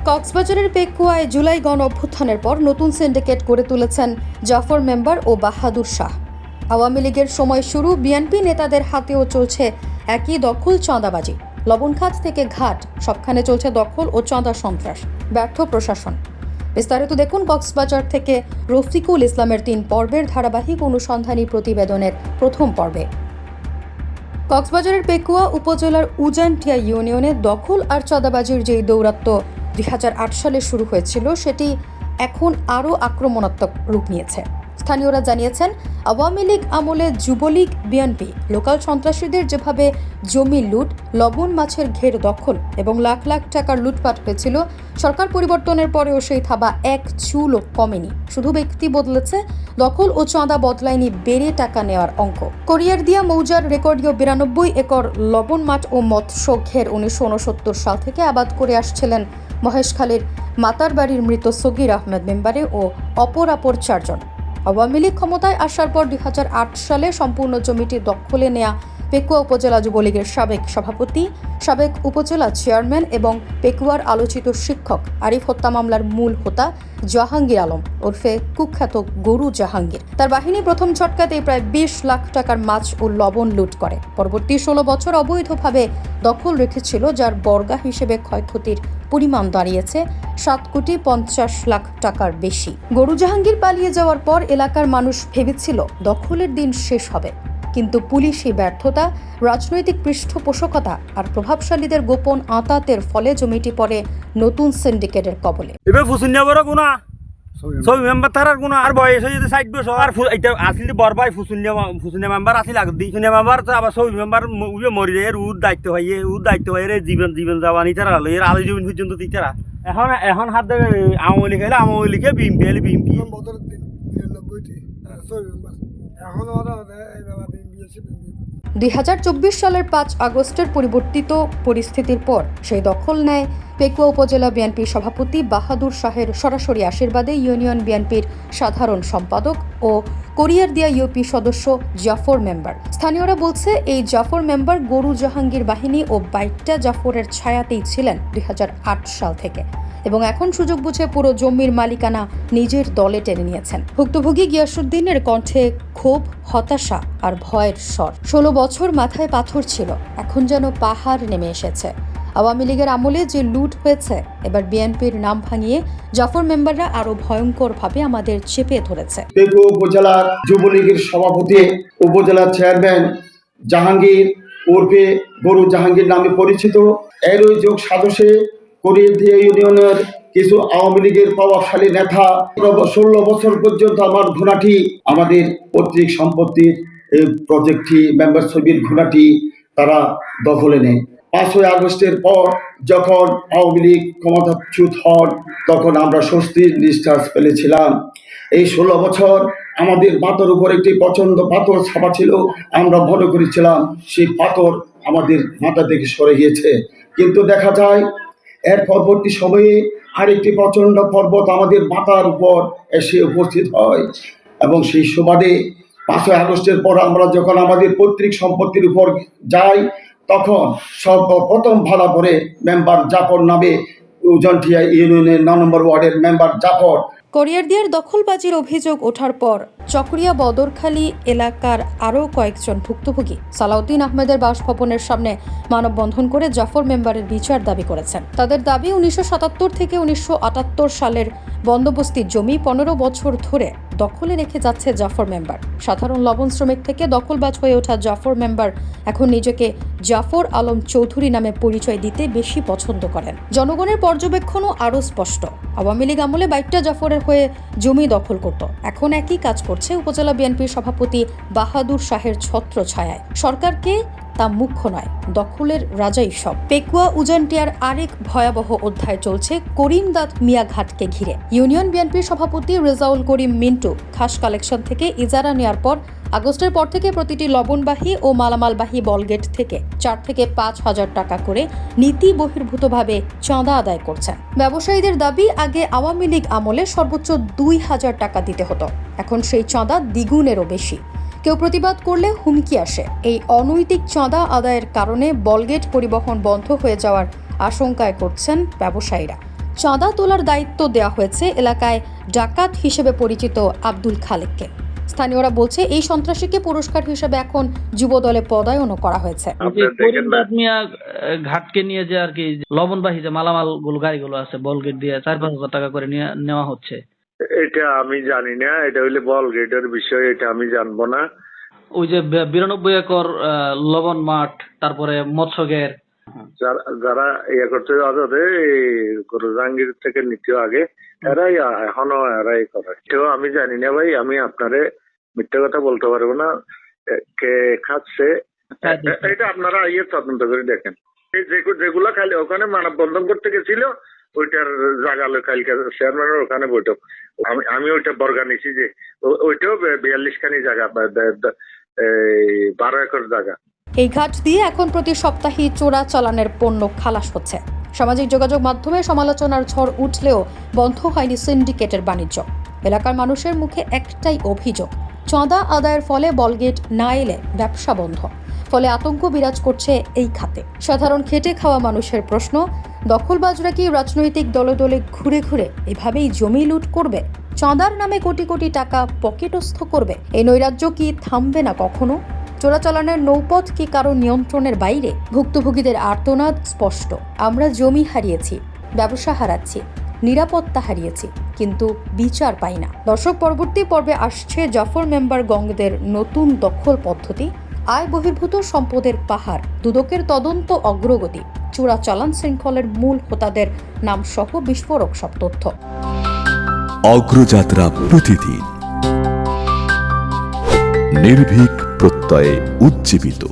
কক্সবাজারের পেকুয়ায় জুলাই গণ অভ্যুত্থানের পর নতুন সিন্ডিকেট গড়ে তুলেছেন জাফর মেম্বার ও বাহাদুর শাহ। আওয়ামী লীগের সময় শুরু বিএনপি নেতাদের হাতেও চলছে একই দখল চাঁদাবাজি। লবণখাত থেকে ঘাট সবখানে চলছে দখল ও চাঁদা সন্ত্রাস, ব্যর্থ প্রশাসন। বিস্তারিত দেখুন কক্সবাজার থেকে রফিকুল ইসলামের 3 পর্বের ধারাবাহিক অনুসন্ধানী প্রতিবেদনের প্রথম পর্বে। কক্সবাজারের পেকুয়া উপজেলার উজানটিয়া ইউনিয়নে দখল আর চাঁদাবাজির যেই দৌরাত্ম্য 2008 সালে শুরু হয়েছিল, সেটি এখন আরও আক্রমণাত্মক রূপ নিয়েছে। স্থানীয়রা জানিয়েছেন, আওয়ামী লীগ আমলে যুবলীগ বিএনপি লোকাল সন্ত্রাসীদের যেভাবে জমি লুট, লবণ মাছের ঘের দখল এবং লাখ লাখ টাকার লুটপাট হয়েছিল, সরকার পরিবর্তনের পরেও সেই থাবা এক চুলও কমেনি। শুধু ব্যক্তি বদলেছে, দখল ও চাঁদা বদলায়নি বেড়ে টাকা নেওয়ার অঙ্ক। কোরিয়ারদিয়া মৌজার রেকর্ডীয় 92 একর লবণ মাঠ ও মৎস্য ঘের 1969 সাল থেকে আবাদ করে আসছিলেন মহেশখালীর মাতারবাড়ির মৃত সগির আহমেদ মেম্বারে ও অপর 4 জন। আওয়ামী লীগ ক্ষমতায় আসার পর 2008 সালে সম্পূর্ণ জমিটি দখলে নেয়া পেকুয়া উপজেলা যুবলীগের সাবেক সভাপতি, সাবেক উপজেলা চেয়ারম্যান এবং পেকুয়ার আলোচিত শিক্ষক আরিফ হত্যা মামলার মূল হোতা জাহাঙ্গীর আলম ওরফে কুখ্যাত গরু জাহাঙ্গীর, তার বাহিনী প্রথম ঝটকাতেই প্রায় 20 লাখ টাকার মাছ ও লবণ লুট করে। পরবর্তী 16 বছর অবৈধভাবে দখল রেখেছিল, যার বর্গা হিসেবে ক্ষয়ক্ষতির পরিমাণ দাঁড়িয়েছে 7,50,00,000 টাকার বেশি। গরু জাহাঙ্গীর পালিয়ে যাওয়ার পর এলাকার মানুষ ভেবেছিল দখলের দিন শেষ হবে, কিন্তু পুলিশি ব্যর্থতা, রাজনৈতিক পৃষ্ঠপোষকতা আর প্রভাবশালীদের গোপন আঁতাতের ফলে জমিটি পরে নতুন সিন্ডিকেটের কবলে। এবার ফুসুনিয়া বড় কোনা সব মেম্বার তার কোনা আর বয়স হয়ে যেতে 60 বছর আর এটা আসলে বরবাই ফুসুনিয়া মেম্বার আসলে আগে ফুসুনিয়া মেম্বার তো আবার সব মেম্বার মরি যায় উদ দায়িত্ব হয় রে জীবন যাওয়ানি তারা হলো এর আলো জীবন পর্যন্ত দিতারা এখন হাত দেবে আওয়ামী লীগ হলে আওয়ামী লীগে বিএমপি হলে বিএমপি। 2024 সালের 5 আগস্টের পরিবর্তিত পরিস্থিতির পর সেই দখল নেয় পেকুয়া উপজেলা বিএনপির সভাপতি বাহাদুর শাহের সরাসরি আশীর্বাদে ইউনিয়ন বিএনপির সাধারণ সম্পাদক ও কোরিয়ারদিয়া ইউপি সদস্য জাফর মেম্বার। স্থানীয়রা বলছে, এই জাফর মেম্বার গরু জাহাঙ্গীর বাহিনী ও বাইট্টা জাফরের ছায়াতেই ছিলেন 2008 সাল থেকে এবং এখন সুযোগ বুঝে পুরো জমির মালিকানা নিজের দলে টেনে নিয়েছেন। ভুক্তভোগী গিয়াসুদ্দিনের কণ্ঠে ক্ষোভ, হতাশা আর ভয়ের স্বর। 16 বছর মাথায় পাথর ছিল, এখন যেন পাহাড় নেমে এসেছে। আওয়ামী লীগের আমলে যে লুট হয়েছে, এবার বিএনপির নাম ভাঙিয়ে জাফর মেম্বাররা আরো ভয়ঙ্করভাবে আমাদের চেপে ধরেছে। পেকুয়া উপজেলার যুবলীগের সভাপতি, উপজেলা চেয়ারম্যান জাহাঙ্গীর ওরফে গরু জাহাঙ্গীর নামে পরিচিত, এরই যোগ সাজসে কোরিয়ারদিয়া ইউনিয়নের কিছু আওয়ামী লীগের প্রভাবশালী নেতা 16 বছর পর্যন্ত আমার ঘোড়াটি, আমাদের পৈতৃক সম্পত্তির প্রজেক্টটি মেম্বার ছবির ঘোড়াটি তারা দখলে নেয়। 5ই আগস্টের পর যখন আওয়ামী লীগ ক্ষমতাচ্যুত হন, তখন আমরা স্বস্তির নিঃশ্বাস ফেলেছিলাম। এই 16 বছর আমাদের মাথার উপর একটি প্রচণ্ড পাথর ছাপা ছিল। আমরা মনে করেছিলাম সেই পাথর আমাদের মাথা থেকে সরে গিয়েছে, কিন্তু দেখা যায় এর পরবর্তী সময়ে আরেকটি প্রচণ্ড পর্বত আমাদের মাথার উপর এসে উপস্থিত হয় এবং সেই সুবাদে 5ই আগস্টের পর আমরা যখন আমাদের পৈতৃক সম্পত্তির উপর যাই, তখন সর্বপ্রথম ভাড়া করে মেম্বার জাফর নামে উজানটিয়া ইউনিয়নের 9 নম্বর ওয়ার্ডের মেম্বার জাফর। কোরিয়ারদিয়ার দখলবাজির অভিযোগ ওঠার পর চকরিয়া বদরখালী এলাকার আরও কয়েকজন ভুক্তভোগী সালাউদ্দিন আহমেদের বাসভবনের সামনে মানববন্ধন করে জাফর মেম্বারের বিচার দাবি করেছেন। তাদের দাবি, 1977 থেকে 1978 সালের বন্দোবস্তির জমি 15 বছর ধরে দখলে রেখে যাচ্ছে জাফর মেম্বার। সাধারণ লবণ শ্রমিক থেকে দখলবাজ হয়ে ওঠা জাফর মেম্বার এখন নিজেকে জাফর আলম চৌধুরী নামে পরিচয় দিতে বেশি পছন্দ করেন। জনগণের পর্যবেক্ষণও আরও স্পষ্ট। আওয়ামী লীগ আমলে বাইট্টা জাফরের হয়ে জমি দখল করত, এখন একই কাজ করছে উপজেলা বিএনপির সভাপতি বাহাদুর শাহের ছত্রছায়ায়। সরকারকে তা মুখ্য নয়, দখলের রাজাই সব। পেকুয়া উজানটিয়ার আরেক ভয়াবহ অধ্যায় চলছে করিমদাদ মিয়া ঘাটকে ঘিরে। ইউনিয়ন বিএনপির সভাপতি রেজাউল করিম মিন্টু খাস কালেকশন থেকে ইজারা নেওয়ার পর আগস্টের পর থেকে প্রতিটি লবণবাহী ও মালামালবাহী বলগেট থেকে 4 থেকে 5,000 টাকা করে নীতি বহির্ভূতভাবে চাঁদা আদায় করছেন। ব্যবসায়ীদের দাবি, আগে আওয়ামী লীগ আমলে সর্বোচ্চ 2,000 টাকা দিতে হতো, এখন সেই চাঁদা দ্বিগুণেরও বেশি। কেউ প্রতিবাদ করলে হুমকি আসে। এই অনৈতিক চাঁদা আদায়ের কারণে বলগেট পরিবহন বন্ধ হয়ে যাওয়ার আশঙ্কায় করছেন ব্যবসায়ীরা। চাঁদা তোলার দায়িত্ব দেওয়া হয়েছে এলাকায় ডাকাত হিসেবে পরিচিত আব্দুল খালেককে। স্থানীয়রা বলছে এই সন্ত্রাসীকে পুরস্কার হিসেবে এখন যুবদলে পদায়নও করা হয়েছে। করিমদাদ মিয়া ঘাটকে নিয়ে যে আর কি লবণবাহী যে মালামাল গুলো গাড়িগুলো আছে বলগেট দিয়ে 4-5 হাজার টাকা করে নেওয়া হচ্ছে। এটা আমি জানি না, এটা হইলে বল গেটের বিষয়, এটা আমি জানবো না। ওই যে 92 একর লবণ মাঠ, তারপরে মৎস্যগের, যারা ইয়ে করতে আজাদে জাহাঙ্গীর থেকে নিতে আগে এরাই এখনো এরাই করে। কেউ আমি জানি না ভাই, আমি আপনারে মিথ্যা কথা বলতে পারবো না। কে খাচ্ছে এটা আপনারা ইয়ে তদন্ত করে দেখেন। যেগুলা খালি ওখানে মানববন্ধন করতে গেছিল ওইটার জায়গা কালকে চেয়ারম্যানের ওখানে বৈঠক, আমি ওইটা বর্গা নিছি যে ওইটাও 42 খানি জায়গা, 12 একর জায়গা। এই ঘাট দিয়ে এখন প্রতি সপ্তাহে চোরা চালানের পণ্য খালাস হচ্ছে। সামাজিক যোগাযোগ মাধ্যমে সমালোচনার ঝড় উঠলেও বন্ধ হয়নি সিন্ডিকেটের বাণিজ্য। এলাকার মানুষের মুখে একটাই অভিযোগ, চাঁদা আদায়ের ফলে বলগেট না এলে ব্যবসা বন্ধ। ফলে আতঙ্ক বিরাজ করছে এই খাতে। সাধারণ খেটে খাওয়া মানুষের প্রশ্ন, দখলবাজরা কি রাজনৈতিক দলে দলে ঘুরে ঘুরে এভাবেই জমি লুট করবে? চাঁদার নামে কোটি কোটি টাকা পকেটস্থ করবে? এই নৈরাজ্য কি থামবে না কখনো? চোরাচালানের নৌপথ কি কারো নিয়ন্ত্রণের বাইরে? ভুক্তভোগীদের আর্তনাদ স্পষ্ট, আমরা জমি হারিয়েছি, ব্যবসা হারাচ্ছি, নিরাপত্তা হারিয়েছি, কিন্তু বিচার পাই না। দর্শক, পরবর্তী পর্বে আসছে জাফর মেম্বার গংদের নতুন দখল পদ্ধতি, আয় বহির্ভূত সম্পদের পাহাড়, দুদকের তদন্ত অগ্রগতি, চোরাচালান শৃঙ্খলের মূল হোতাদের নাম সহ বিস্ফোরক সব তথ্য। অগ্রযাত্রা প্রতিদিন নির্ভীক প্রত্যয়ে উজ্জীবিত।